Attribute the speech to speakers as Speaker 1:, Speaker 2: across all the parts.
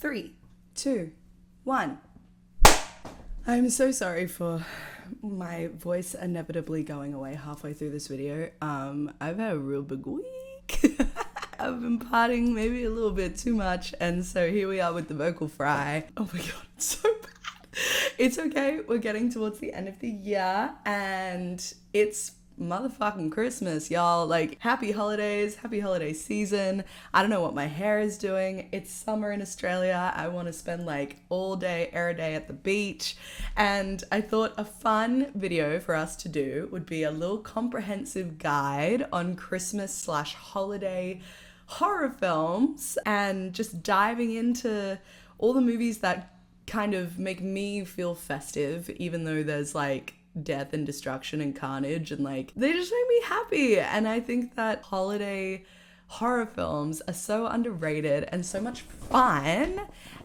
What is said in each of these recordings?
Speaker 1: 3, 2, 1. I'm so sorry for my voice inevitably going away halfway through this video. I've had a real big week. I've been partying maybe a little bit too much, and so here we are with the vocal fry. Oh my god, it's so bad. It's okay, we're getting towards the end of the year, and it's motherfucking Christmas, y'all. Like, happy holidays, happy holiday season. I don't know what my hair is doing. It's summer in Australia. I want to spend like all day, air day at the beach. And I thought a fun video for us to do would be a little comprehensive guide on Christmas/holiday horror films and just diving into all the movies that kind of make me feel festive, even though there's like death and destruction and carnage, and like they just make me happy. And I think that holiday horror films are so underrated and so much fun,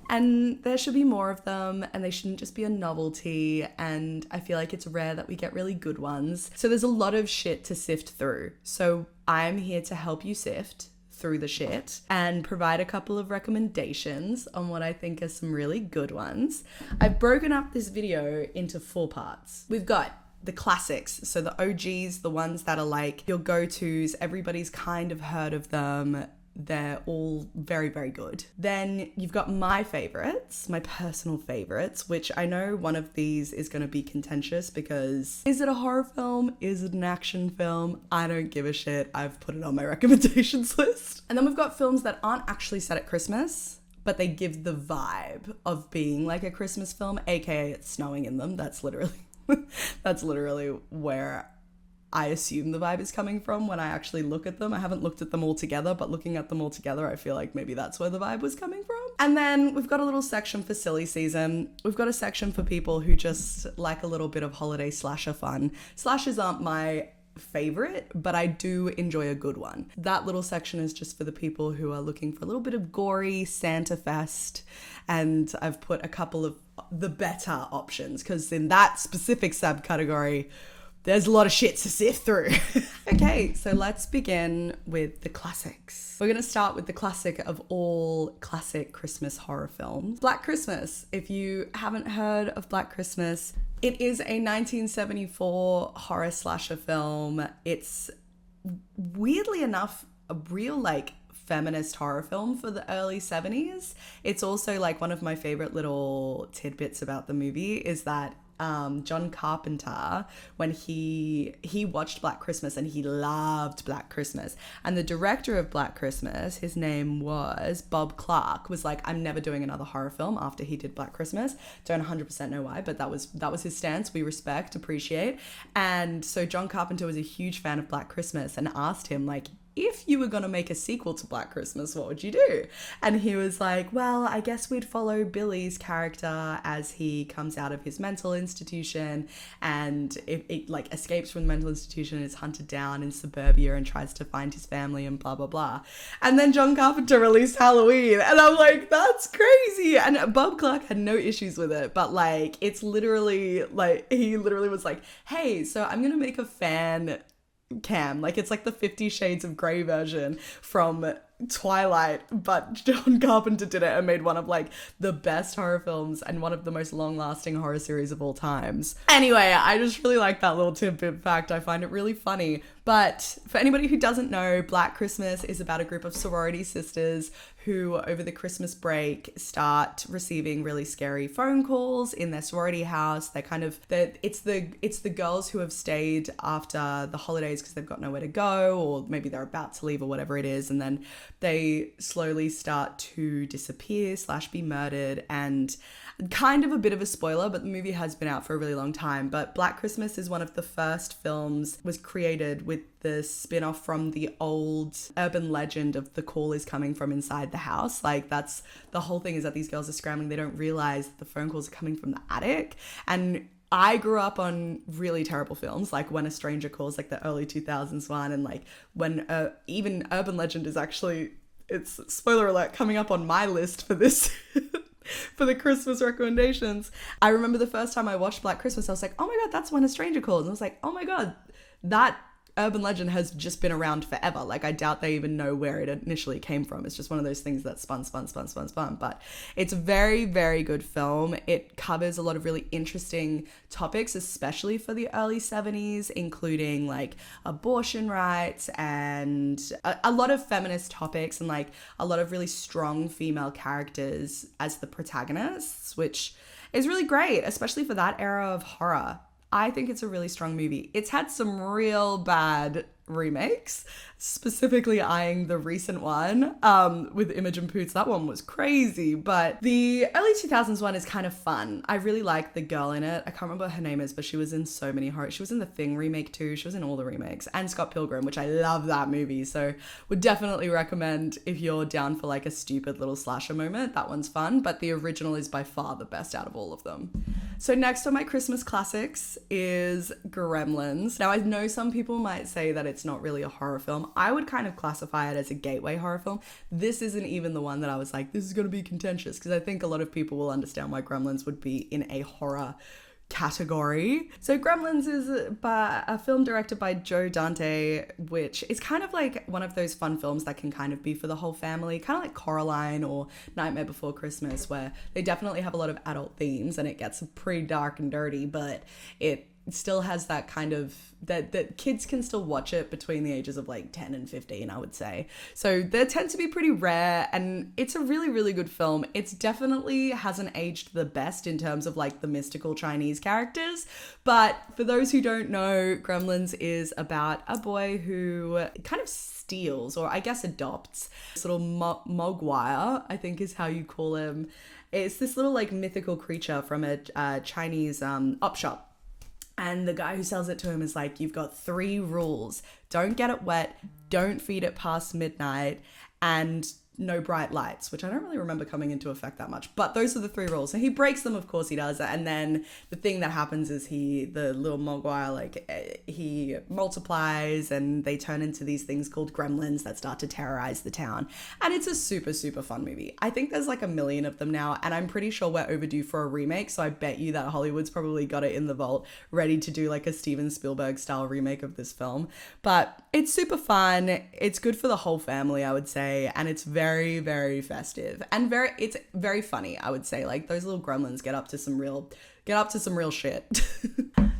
Speaker 1: and there should be more of them, and they shouldn't just be a novelty. And I feel like it's rare that we get really good ones, so there's a lot of shit to sift through. So I'm here to help you sift through the shit and provide a couple of recommendations on what I think are some really good ones. I've broken up this video into 4 parts. We've got the classics, so the OGs, the ones that are like your go-tos, everybody's kind of heard of them. They're all very, very good. Then you've got my favorites, my personal favorites, which I know one of these is going to be contentious because is it a horror film? Is it an action film? I don't give a shit. I've put it on my recommendations list. And then we've got films that aren't actually set at Christmas, but they give the vibe of being like a Christmas film, aka it's snowing in them. That's literally where I assume the vibe is coming from when I actually look at them. I haven't looked at them all together, but looking at them all together, I feel like maybe that's where the vibe was coming from. And then we've got a little section for silly season. We've got a section for people who just like a little bit of holiday slasher fun. Slashers aren't my favorite, but I do enjoy a good one. That little section is just for the people who are looking for a little bit of gory Santa fest, and I've put a couple of the better options because in that specific subcategory, there's a lot of shit to sift through. Okay, so let's begin with the classics. We're gonna start with the classic of all classic Christmas horror films, Black Christmas. If you haven't heard of Black Christmas, it is a 1974 horror slasher film. It's weirdly enough a real like feminist horror film for the early 70s. It's also like one of my favorite little tidbits about the movie is that John Carpenter, when he watched Black Christmas and he loved Black Christmas, and the director of Black Christmas, his name was Bob Clark, was like, I'm never doing another horror film after he did Black Christmas. Don't 100% know why, but that was his stance. We respect, appreciate. And so John Carpenter was a huge fan of Black Christmas and asked him like, if you were going to make a sequel to Black Christmas, what would you do? And he was like, well, I guess we'd follow Billy's character as he comes out of his mental institution and it like escapes from the mental institution and is hunted down in suburbia and tries to find his family and blah, blah, blah. And then John Carpenter released Halloween and I'm like, that's crazy. And Bob Clark had no issues with it, but like, it's literally like, he literally was like, hey, so I'm going to make a fan cam, like it's like the 50 Shades of Grey version from Twilight, but John Carpenter did it and made one of like the best horror films and one of the most long-lasting horror series of all times. Anyway, I just really like that little tidbit fact. I find it really funny. But for anybody who doesn't know, Black Christmas is about a group of sorority sisters who over the Christmas break start receiving really scary phone calls in their sorority house. It's the girls who have stayed after the holidays because they've got nowhere to go, or maybe they're about to leave or whatever it is, and then they slowly start to disappear / be murdered. And kind of a bit of a spoiler, but the movie has been out for a really long time, but Black Christmas is one of the first films was created with the spin-off from the old urban legend of the call is coming from inside the house. Like that's the whole thing, is that these girls are scrambling. They don't realize that the phone calls are coming from the attic. And I grew up on really terrible films like When a Stranger Calls, like the early 2000s one, and like when even urban legend is actually, it's spoiler alert, coming up on my list for this for the Christmas recommendations. I remember the first time I watched Black Christmas, I was like, oh my god, that's When a Stranger Calls. And I was like, oh my god, that urban legend has just been around forever. Like, I doubt they even know where it initially came from. It's just one of those things that spun. But it's a very, very good film. It covers a lot of really interesting topics, especially for the early 70s, including like abortion rights and a lot of feminist topics, and like a lot of really strong female characters as the protagonists, which is really great, especially for that era of horror. I think it's a really strong movie. It's had some real bad remakes, specifically eyeing the recent one with Imogen Poots. That one was crazy, but the early 2000s one is kind of fun. I really like the girl in it. I can't remember what her name is, but she was in so many horror. She was in the Thing remake too. She was in all the remakes, and Scott Pilgrim, which I love that movie. So would definitely recommend if you're down for like a stupid little slasher moment. That one's fun, but the original is by far the best out of all of them. So next on my Christmas classics is Gremlins. Now I know some people might say that it's not really a horror film. I would kind of classify it as a gateway horror film. This isn't even the one that I was like, this is going to be contentious, because I think a lot of people will understand why Gremlins would be in a horror category. So Gremlins is a film directed by Joe Dante, which is kind of like one of those fun films that can kind of be for the whole family, kind of like Coraline or Nightmare Before Christmas, where they definitely have a lot of adult themes and it gets pretty dark and dirty, but it still has that kind of that kids can still watch it between the ages of like 10 and 15, I would say. So they tend to be pretty rare, and it's a really, really good film. It's definitely hasn't aged the best in terms of like the mystical Chinese characters, but for those who don't know, Gremlins is about a boy who kind of steals, or I guess adopts, this little mogwai, I think is how you call him. It's this little like mythical creature from a Chinese op shop. And the guy who sells it to him is like, you've got 3 rules. Don't get it wet, don't feed it past midnight, and no bright lights, which I don't really remember coming into effect that much. But those are the 3 rules. So he breaks them, of course he does. And then the thing that happens is the little mogwai, like he multiplies and they turn into these things called gremlins that start to terrorize the town. And it's a super, super fun movie. I think there's like a million of them now, and I'm pretty sure we're overdue for a remake. So I bet you that Hollywood's probably got it in the vault, ready to do like a Steven Spielberg style remake of this film. But it's super fun. It's good for the whole family, I would say. And it's very, very festive and it's very funny, I would say. Like, those little gremlins get up to some real shit.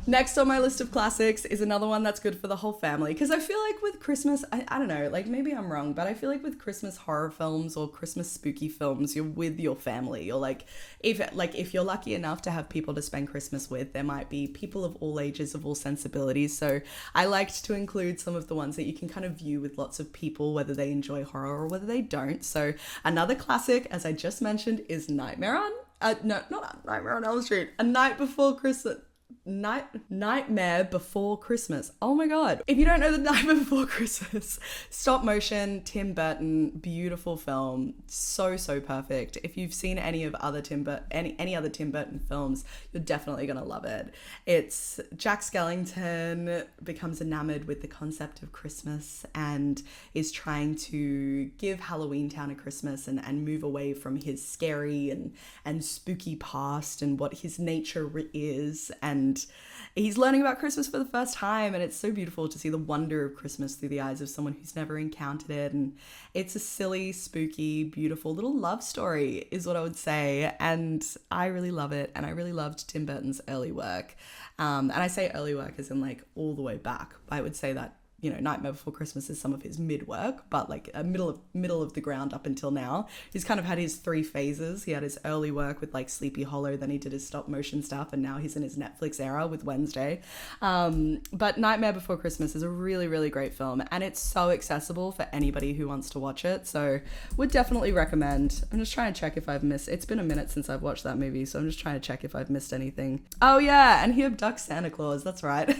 Speaker 1: Next on my list of classics is another one that's good for the whole family, because I feel like with Christmas, I don't know, like maybe I'm wrong, but I feel like with Christmas horror films or Christmas spooky films, you're with your family. You're like, if you're lucky enough to have people to spend Christmas with, there might be people of all ages, of all sensibilities. So I liked to include some of the ones that you can kind of view with lots of people, whether they enjoy horror or whether they don't. So another classic, as I just mentioned, is Nightmare on Elm Street, A Night Before Christmas. Nightmare Before Christmas. Oh my god. If you don't know The Nightmare Before Christmas, stop motion, Tim Burton, beautiful film. So perfect. If you've seen any other Tim Burton films, you're definitely gonna love it. It's Jack Skellington becomes enamored with the concept of Christmas and is trying to give Halloween Town a Christmas and move away from his scary and spooky past and what his nature is, and he's learning about Christmas for the first time, and it's so beautiful to see the wonder of Christmas through the eyes of someone who's never encountered it. And it's a silly, spooky, beautiful little love story is what I would say, and I really love it. And I really loved Tim Burton's early work, and I say early work as in like all the way back. I would say that, you know, Nightmare Before Christmas is some of his mid work, but like a middle of the ground up until now. He's kind of had his 3 phases. He had his early work with like Sleepy Hollow, then he did his stop motion stuff, and now he's in his Netflix era with Wednesday. But Nightmare Before Christmas is a really, really great film, and it's so accessible for anybody who wants to watch it. So would definitely recommend. I'm just trying to check if I've missed. It's been a minute since I've watched that movie, so I'm just trying to check if I've missed anything. Oh yeah, and he abducts Santa Claus. That's right.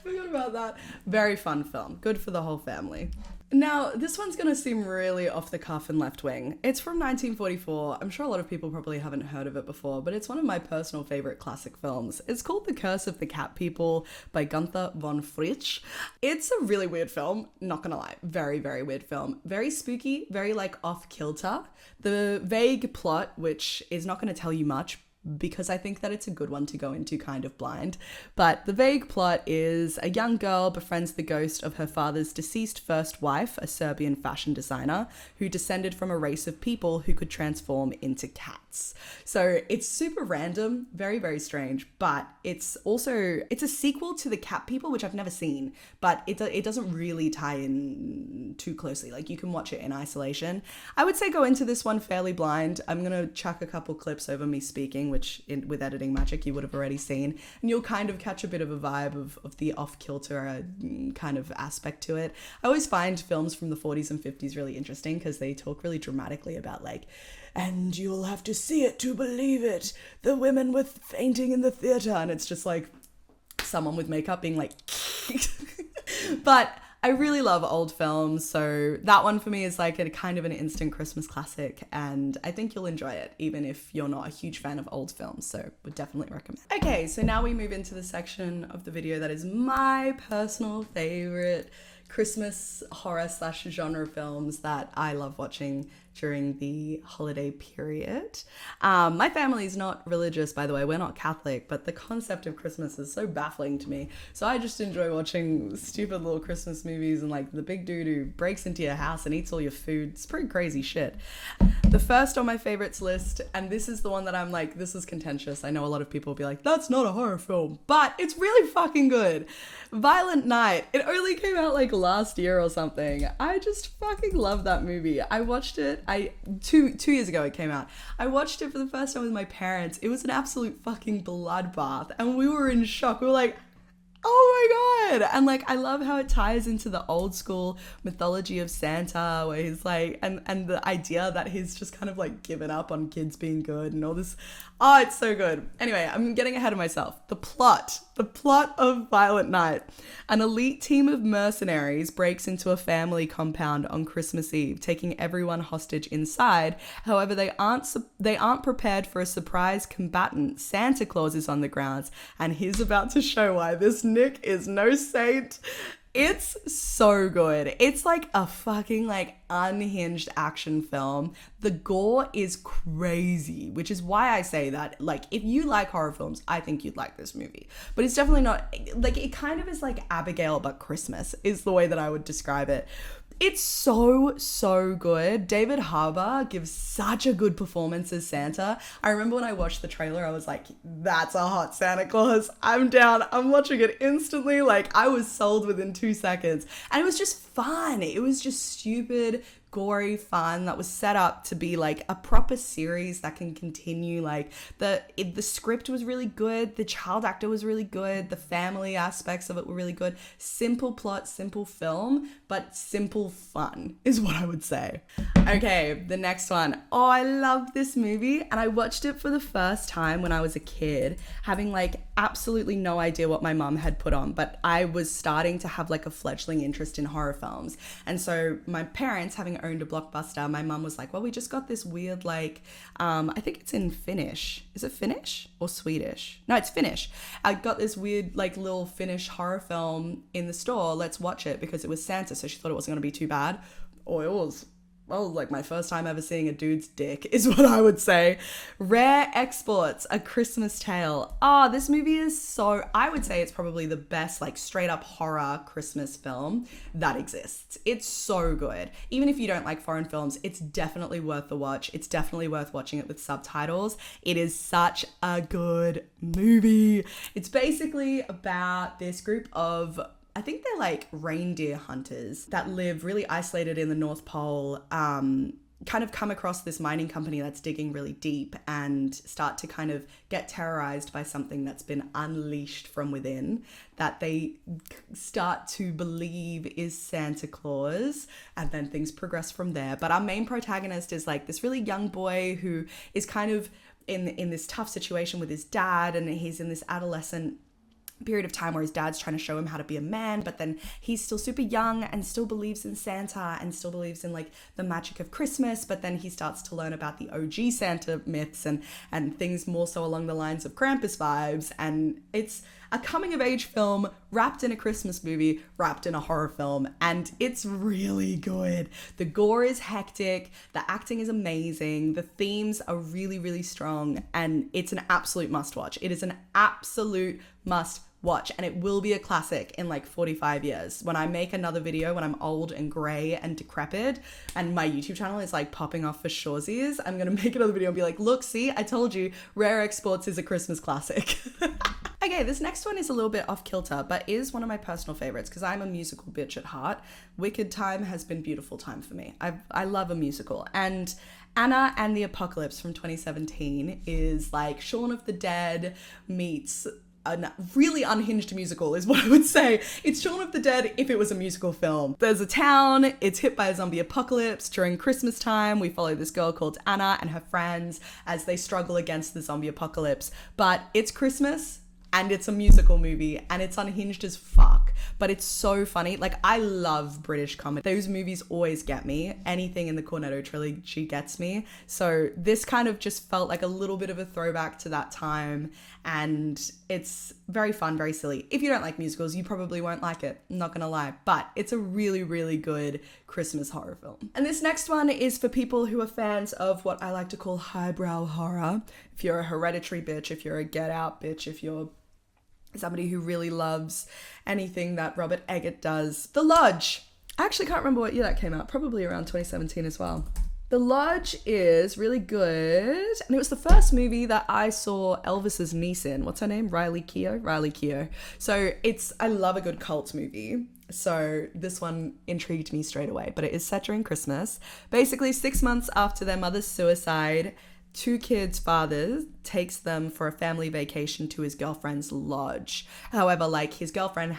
Speaker 1: Forgot about that. Very fun film. Good for the whole family. Now, this one's going to seem really off the cuff and left wing. It's from 1944. I'm sure a lot of people probably haven't heard of it before, but it's one of my personal favorite classic films. It's called The Curse of the Cat People by Gunther von Fritsch. It's a really weird film, not gonna lie. Very, very weird film. Very spooky, very like off kilter. The vague plot, which is not going to tell you much, because I think that it's a good one to go into kind of blind. But the vague plot is a young girl befriends the ghost of her father's deceased first wife, a Serbian fashion designer, who descended from a race of people who could transform into cats. So it's super random, very, very strange, but it's a sequel to the Cat People, which I've never seen, but it doesn't really tie in too closely. Like, you can watch it in isolation. I would say go into this one fairly blind. I'm going to chuck a couple clips over me speaking, which with editing magic you would have already seen, and you'll kind of catch a bit of a vibe of the off-kilter kind of aspect to it. I always find films from the 40s and 50s really interesting because they talk really dramatically about, like, and you'll have to see it to believe it, the women were fainting in the theater, and it's just like someone with makeup being like but I really love old films, so that one for me is like a kind of an instant Christmas classic, and I think you'll enjoy it even if you're not a huge fan of old films, so would definitely recommend. Okay, so now we move into the section of the video that is my personal favorite Christmas horror / genre films that I love watching during the holiday period. My family's not religious, by the way, we're not Catholic, but the concept of Christmas is so baffling to me. So I just enjoy watching stupid little Christmas movies and like the big dude who breaks into your house and eats all your food. It's pretty crazy shit. The first on my favorites list, and this is the one that I'm like, this is contentious. I know a lot of people will be like, that's not a horror film, but it's really fucking good. Violent Night. It only came out like last year or something. I just fucking love that movie. I watched it. Two years ago it came out. I watched it for the first time with my parents. It was an absolute fucking bloodbath, and we were in shock. We were like, oh my god. And like, I love how it ties into the old school mythology of Santa, where he's like, and the idea that he's just kind of like given up on kids being good and all this. Oh, it's so good. Anyway, I'm getting ahead of myself. The plot of Violent Night. An elite team of mercenaries breaks into a family compound on Christmas Eve, taking everyone hostage inside. However, they aren't prepared for a surprise combatant. Santa Claus is on the grounds, and he's about to show why this Nick is no saint. It's so good. It's like a fucking like unhinged action film. The gore is crazy, which is why I say that, like, if you like horror films, I think you'd like this movie. But it's definitely not, like, it kind of is like Abigail but Christmas is the way that I would describe it. It's so good. David Harbour gives such a good performance as Santa. I remember when I watched the trailer, I was like, that's a hot Santa Claus. I'm down. I'm watching it instantly. Like, I was sold within 2 seconds. And it was just fun. It was just stupid, gory fun that was set up to be like a proper series that can continue. Like, the script was really good, the child actor was really good, the family aspects of it were really good. Simple plot, simple film, but simple fun is what I would say. Okay, the next one. Oh, I love this movie, and I watched it for the first time when I was a kid, having like absolutely no idea what my mum had put on, but I was starting to have like a fledgling interest in horror films. And so my parents, having owned a Blockbuster, my mum was like, well, we just got this weird like I think it's in Finnish. Is it Finnish or Swedish? No, it's Finnish. I got this weird like little Finnish horror film in the store. Let's watch it, because it was Santa, so she thought it wasn't going to be too bad. Oh, it was. Well, like my first time ever seeing a dude's dick is what I would say. Rare Exports, A Christmas Tale. Oh, this movie is so, I would say it's probably the best like straight up horror Christmas film that exists. It's so good. Even if you don't like foreign films, it's definitely worth the watch. It's definitely worth watching it with subtitles. It is such a good movie. It's basically about this group of, I think they're like reindeer hunters that live really isolated in the North Pole, kind of come across this mining company that's digging really deep and start to kind of get terrorized by something that's been unleashed from within that they start to believe is Santa Claus, and then things progress from there. But our main protagonist is like this really young boy who is kind of in this tough situation with his dad, and he's in this adolescent period of time where his dad's trying to show him how to be a man, but then he's still super young and still believes in Santa and still believes in like the magic of Christmas, but then he starts to learn about the OG Santa myths and things more so along the lines of Krampus vibes. And it's, a coming of age film wrapped in a Christmas movie, wrapped in a horror film, and it's really good. The gore is hectic, the acting is amazing, the themes are really, really strong, and it's an absolute must watch. It is an absolute must watch, and it will be a classic in like 45 years. When I make another video, when I'm old and grey and decrepit, and my YouTube channel is like popping off for shoresies, I'm gonna make another video and be like, look, see, I told you, Rare Exports is a Christmas classic. Okay, this next one is a little bit off kilter, but is one of my personal favorites because I'm a musical bitch at heart. Wicked Time has been beautiful time for me. I love a musical, and Anna and the Apocalypse from 2017 is like Shaun of the Dead meets a really unhinged musical is what I would say. It's Shaun of the Dead if it was a musical film. There's a town, it's hit by a zombie apocalypse during Christmas time. We follow this girl called Anna and her friends as they struggle against the zombie apocalypse. But it's Christmas and it's a musical movie and it's unhinged as fuck, but it's so funny. Like, I love British comedy. Those movies always get me. Anything in the Cornetto trilogy gets me. So this kind of just felt like a little bit of a throwback to that time, and it's very fun, very silly. If you don't like musicals, you probably won't like it, I'm not gonna lie, but it's a really, really good Christmas horror film. And this next one is for people who are fans of what I like to call highbrow horror. If you're a Hereditary bitch, if you're a Get Out bitch, if you're somebody who really loves anything that Robert Eggert does. The Lodge. I actually can't remember what year that came out. Probably around 2017 as well. The Lodge is really good. And it was the first movie that I saw Elvis's niece in. What's her name? Riley Keough? Riley Keough. So I love a good cult movie. So this one intrigued me straight away. But it is set during Christmas. Basically, 6 months after their mother's suicide, two kids' father takes them for a family vacation to his girlfriend's lodge. However, like, his girlfriend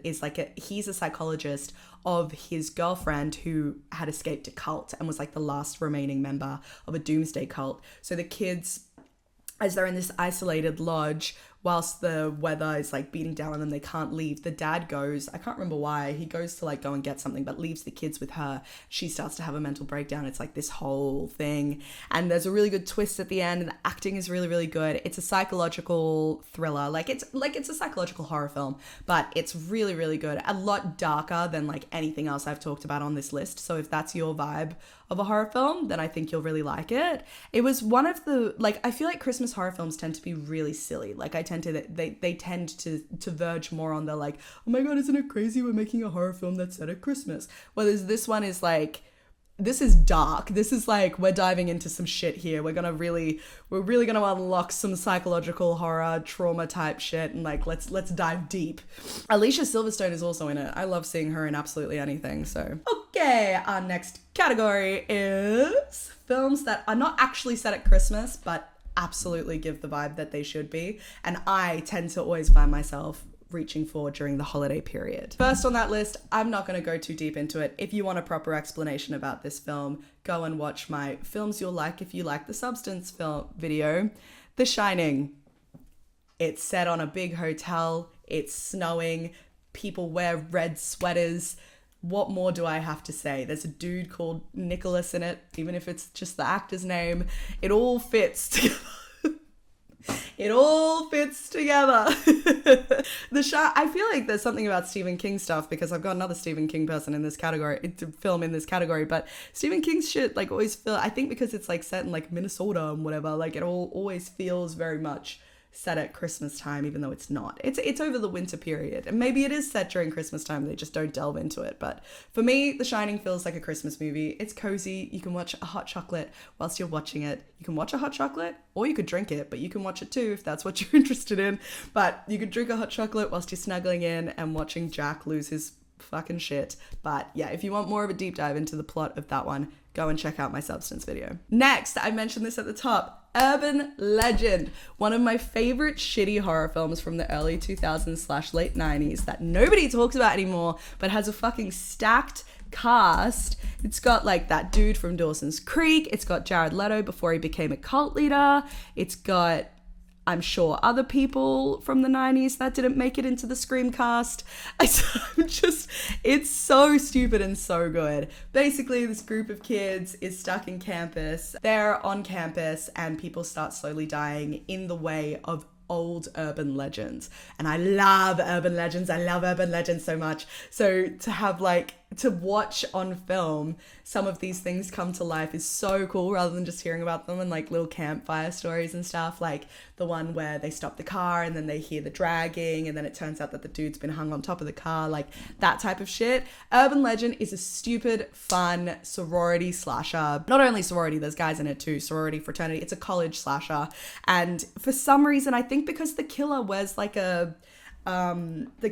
Speaker 1: he's a psychologist of his girlfriend who had escaped a cult and was like the last remaining member of a doomsday cult. So the kids, as they're in this isolated lodge, whilst the weather is like beating down on them, they can't leave. The dad goes, I can't remember why, he goes to like go and get something, but leaves the kids with her. She starts to have a mental breakdown. It's like this whole thing. And there's a really good twist at the end, and the acting is really, really good. It's a psychological thriller. It's a psychological horror film, but it's really, really good. A lot darker than like anything else I've talked about on this list. So if that's your vibe of a horror film, then I think you'll really like it. It was one of the, I feel like Christmas horror films tend to be really silly. They tend to verge more on the like, oh my god, isn't it crazy we're making a horror film that's set at Christmas? Whereas this one is like, this is dark. This is like, we're diving into some shit here. We're really gonna unlock some psychological horror, trauma type shit, and like, let's dive deep. Alicia Silverstone is also in it. I love seeing her in absolutely anything, so. Okay, our next category is films that are not actually set at Christmas, but absolutely give the vibe that they should be. And I tend to always find myself reaching for during the holiday period. First on that list, I'm not going to go too deep into it. If you want a proper explanation about this film, go and watch my Films You'll Like If You Like the Substance film video, The Shining. It's set on a big hotel, it's snowing, people wear red sweaters. What more do I have to say? There's a dude called Nicholas in it, even if it's just the actor's name. It all fits together. It all fits together. I feel like there's something about Stephen King stuff, because I've got another Stephen King person in this category, film in this category, but Stephen King's shit like always feel, I think because it's like set in like Minnesota and whatever, like it all always feels very much set at Christmas time, even though it's not. It's over the winter period, and maybe it is set during Christmas time, they just don't delve into it. But for me, The Shining feels like a Christmas movie. It's cozy. You can watch a hot chocolate whilst you're watching it. You can watch a hot chocolate, or you could drink it, but you can watch it too if that's what you're interested in. But you could drink a hot chocolate whilst you're snuggling in and watching Jack lose his fucking shit. But yeah, if you want more of a deep dive into the plot of that one, go and check out my Substance video. Next, I mentioned this at the top, Urban Legend, one of my favorite shitty horror films from the early 2000s/late 90s that nobody talks about anymore, but has a fucking stacked cast. It's got like that dude from Dawson's Creek. It's got Jared Leto before he became a cult leader. It's got, I'm sure, other people from the 90s that didn't make it into the Scream cast. It's so stupid and so good. Basically, this group of kids is stuck in campus. They're on campus and people start slowly dying in the way of old urban legends. And I love urban legends. I love urban legends so much. So to have to watch on film some of these things come to life is so cool, rather than just hearing about them and little campfire stories and stuff, like the one where they stop the car and then they hear the dragging and then it turns out that the dude's been hung on top of the car, that type of shit. Urban legend is a stupid, fun sorority slasher. Not only sorority, there's guys in it too, sorority, fraternity. It's a college slasher. And for some reason, I think because the killer wears the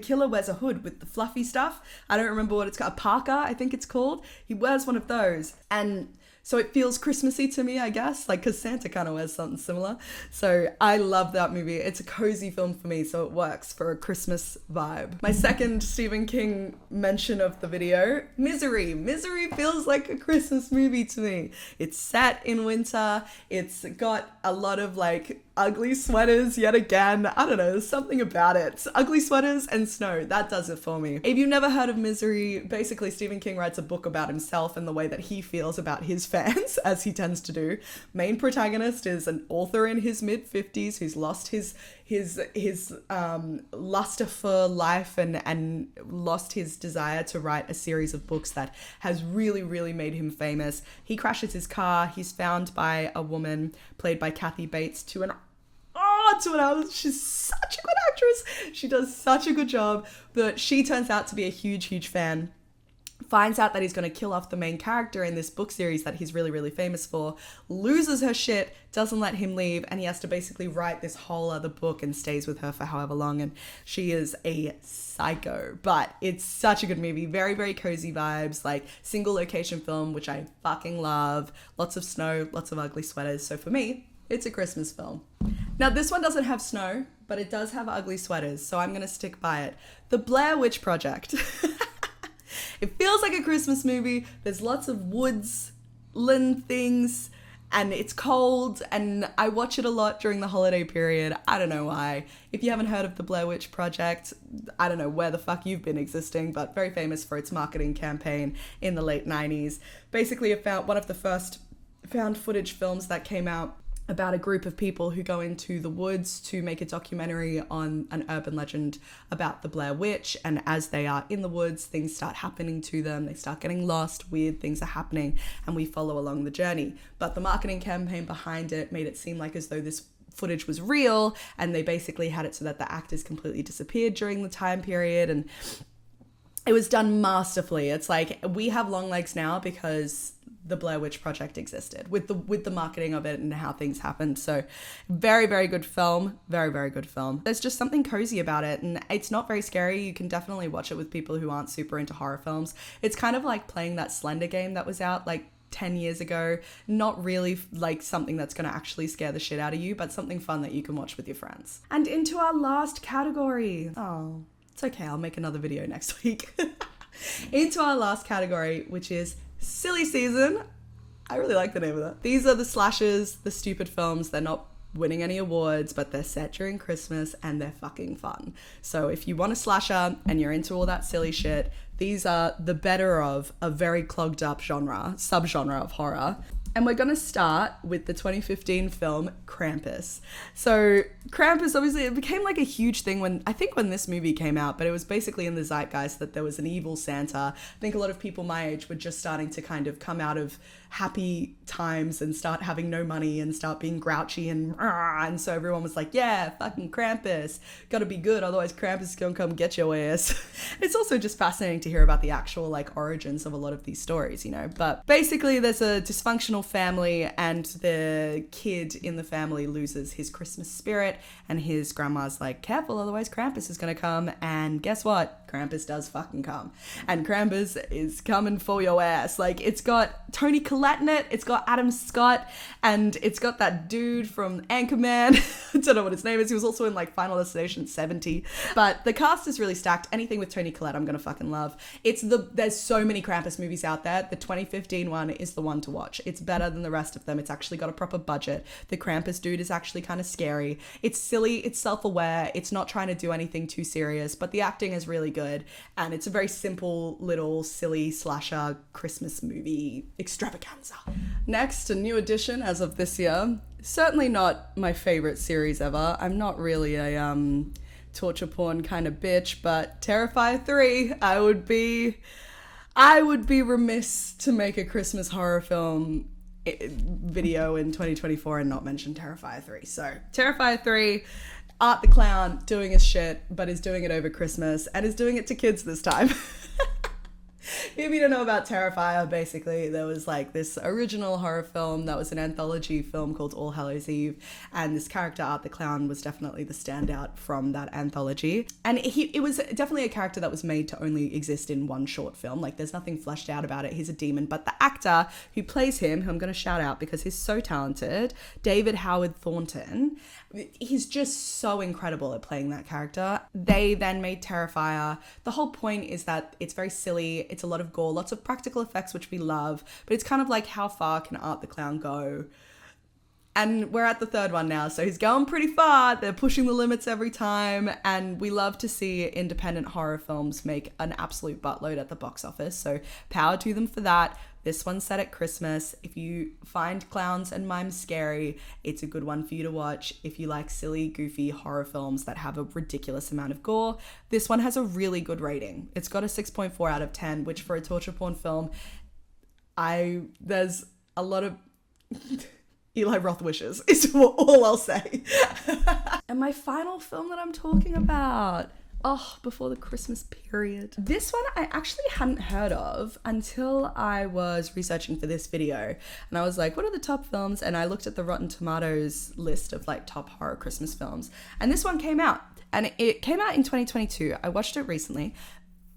Speaker 1: killer wears a hood with the fluffy stuff. I don't remember what it's called. A parka, I think it's called. He wears one of those. And so it feels Christmassy to me, I guess, because Santa kind of wears something similar. So I love that movie. It's a cozy film for me, so it works for a Christmas vibe. My second Stephen King mention of the video, Misery. Misery feels like a Christmas movie to me. It's set in winter. It's got a lot of ugly sweaters yet again. I don't know, there's something about it. Ugly sweaters and snow, that does it for me. If you've never heard of Misery, basically Stephen King writes a book about himself and the way that he feels about his fans, as he tends to do. Main protagonist is an author in his mid-50s who's lost his luster for life and lost his desire to write a series of books that has really, really made him famous. He crashes his car. He's found by a woman played by Kathy Bates to an hour. She's such a good actress. She does such a good job. But she turns out to be a huge, huge fan. Finds out that he's going to kill off the main character in this book series that he's really, really famous for, loses her shit, doesn't let him leave, and he has to basically write this whole other book and stays with her for however long, and she is a psycho. But it's such a good movie. Very, very cozy vibes, single location film, which I fucking love. Lots of snow, lots of ugly sweaters. So for me, it's a Christmas film. Now, this one doesn't have snow, but it does have ugly sweaters, so I'm going to stick by it. The Blair Witch Project. It feels like a Christmas movie. There's lots of woodland things, and it's cold, and I watch it a lot during the holiday period. I don't know why. If you haven't heard of the Blair Witch Project, I don't know where the fuck you've been existing, but very famous for its marketing campaign in the late 90s. Basically, it found one of the first found footage films that came out about a group of people who go into the woods to make a documentary on an urban legend about the Blair Witch. And as they are in the woods, things start happening to them. They start getting lost, weird things are happening, and we follow along the journey. But the marketing campaign behind it made it seem as though this footage was real, and they basically had it so that the actors completely disappeared during the time period, and it was done masterfully. It's we have long legs now because the Blair Witch Project existed with the marketing of it and how things happened. So very, very good film. Very, very good film. There's just something cozy about it, and it's not very scary. You can definitely watch it with people who aren't super into horror films. It's kind of like playing that Slender game that was out 10 years ago. Not really something that's going to actually scare the shit out of you, but something fun that you can watch with your friends. And into our last category. Oh, it's okay. I'll make another video next week. Into our last category, which is Silly Season. I really like the name of that. These are the slashers, the stupid films. They're not winning any awards, but they're set during Christmas and they're fucking fun. So if you want a slasher and you're into all that silly shit, these are the better of a very clogged up subgenre of horror. And we're going to start with the 2015 film Krampus. So Krampus, obviously, it became a huge thing when this movie came out, but it was basically in the zeitgeist that there was an evil Santa. I think a lot of people my age were just starting to kind of come out of happy times and start having no money and start being grouchy and so everyone was like, yeah, fucking Krampus, gotta be good, otherwise Krampus is gonna come get your ass. It's also just fascinating to hear about the actual origins of a lot of these stories, but basically there's a dysfunctional family and the kid in the family loses his Christmas spirit and his grandma's careful, otherwise Krampus is gonna come, and guess what? Krampus does fucking come. And Krampus is coming for your ass. It's got Tony Collette in it, it's got Adam Scott, and it's got that dude from Anchorman. I don't know what his name is. He was also in Final Destination 70. But the cast is really stacked. Anything with Tony Collette I'm gonna fucking love. There's so many Krampus movies out there. The 2015 one is the one to watch. It's better than the rest of them. It's actually got a proper budget. The Krampus dude is actually kind of scary. It's silly, it's self-aware, it's not trying to do anything too serious, but the acting is really good. And it's a very simple little silly slasher Christmas movie extravaganza. Next, a new addition as of this year, Certainly not my favorite series ever. I'm not really a torture porn kind of bitch, but Terrifier 3, I would be remiss to make a Christmas horror film video in 2024 and not mention Terrifier 3. So Terrifier 3, Art the Clown doing his shit, but is doing it over Christmas and is doing it to kids this time. If you don't know about Terrifier, basically there was like this original horror film that was an anthology film called All Hallows Eve, and this character Art the Clown was definitely the standout from that anthology. And it was definitely a character that was made to only exist in one short film. Like there's nothing fleshed out about it. He's a demon, but the actor who plays him, who I'm going to shout out because he's so talented, David Howard Thornton, he's just so incredible at playing that character. They then made Terrifier. The whole point is that it's very silly. It's a lot of gore, lots of practical effects, which we love, but it's kind of like how far can Art the Clown go? And we're at the third one now, so he's going pretty far. They're pushing the limits every time, and we love to see independent horror films make an absolute buttload at the box office, so power to them for that. This one's set at Christmas. If you find clowns and mimes scary, it's a good one for you to watch. If you like silly, goofy horror films that have a ridiculous amount of gore, this one has a really good rating. It's got a 6.4 out of 10, which for a torture porn film, there's a lot of Eli Roth wishes, is all I'll say. And my final film that I'm talking about, before the Christmas period. This one I actually hadn't heard of until I was researching for this video. And I was like, what are the top films? And I looked at the Rotten Tomatoes list of like top horror Christmas films. And this one came out. And it came out in 2022. I watched it recently.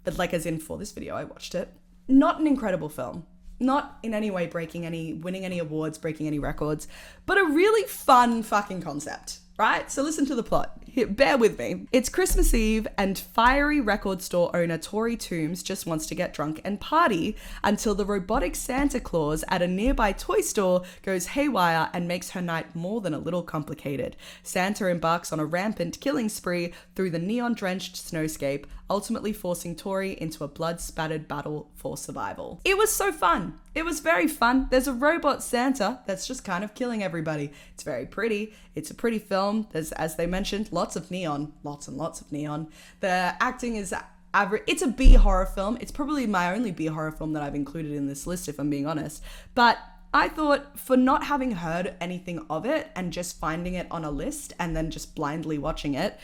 Speaker 1: But like as in for this video, I watched it. Not an incredible film. Not in any way winning any awards, breaking any records. But a really fun fucking concept. Right? So listen to the plot. Here, bear with me. It's Christmas Eve and fiery record store owner Tori Toombs just wants to get drunk and party until the robotic Santa Claus at a nearby toy store goes haywire and makes her night more than a little complicated. Santa embarks on a rampant killing spree through the neon-drenched snowscape, ultimately forcing Tori into a blood-spattered battle for survival. It was so fun. It was very fun. There's a robot Santa that's just kind of killing everybody. It's very pretty. It's a pretty film. There's, as they mentioned, lots of neon. Lots and lots of neon. The acting is average. It's a B horror film. It's probably my only B horror film that I've included in this list, if I'm being honest. But I thought, for not having heard anything of it and just finding it on a list and then just blindly watching it,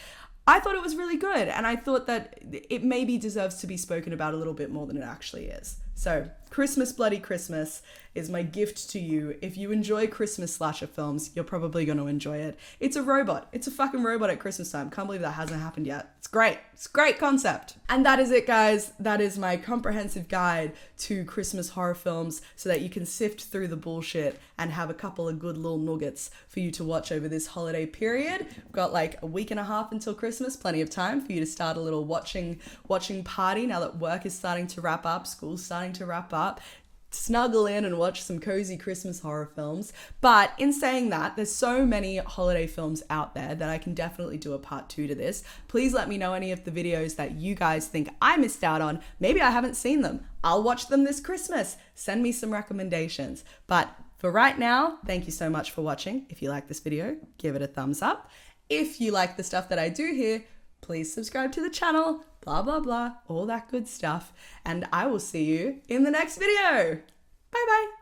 Speaker 1: I thought it was really good. And I thought that it maybe deserves to be spoken about a little bit more than it actually is. So Christmas Bloody Christmas is my gift to you. If you enjoy Christmas slasher films, you're probably going to enjoy it. It's a robot. It's a fucking robot at Christmas time. Can't believe that hasn't happened yet. It's great. It's a great concept. And that is it, guys. That is my comprehensive guide to Christmas horror films so that you can sift through the bullshit and have a couple of good little nuggets for you to watch over this holiday period. We've got like a week and a half until Christmas. Plenty of time for you to start a little watching party now that work is starting to wrap up, school's starting to wrap up. Snuggle in and watch some cozy Christmas horror films. But in saying that, there's so many holiday films out there that I can definitely do a part 2 to this. Please let me know any of the videos that you guys think I missed out on. Maybe I haven't seen them. I'll watch them this Christmas. Send me some recommendations. But for right now, thank you so much for watching. If you like this video, give it a thumbs up. If you like the stuff that I do here, please subscribe to the channel, blah, blah, blah, all that good stuff. And I will see you in the next video. Bye bye.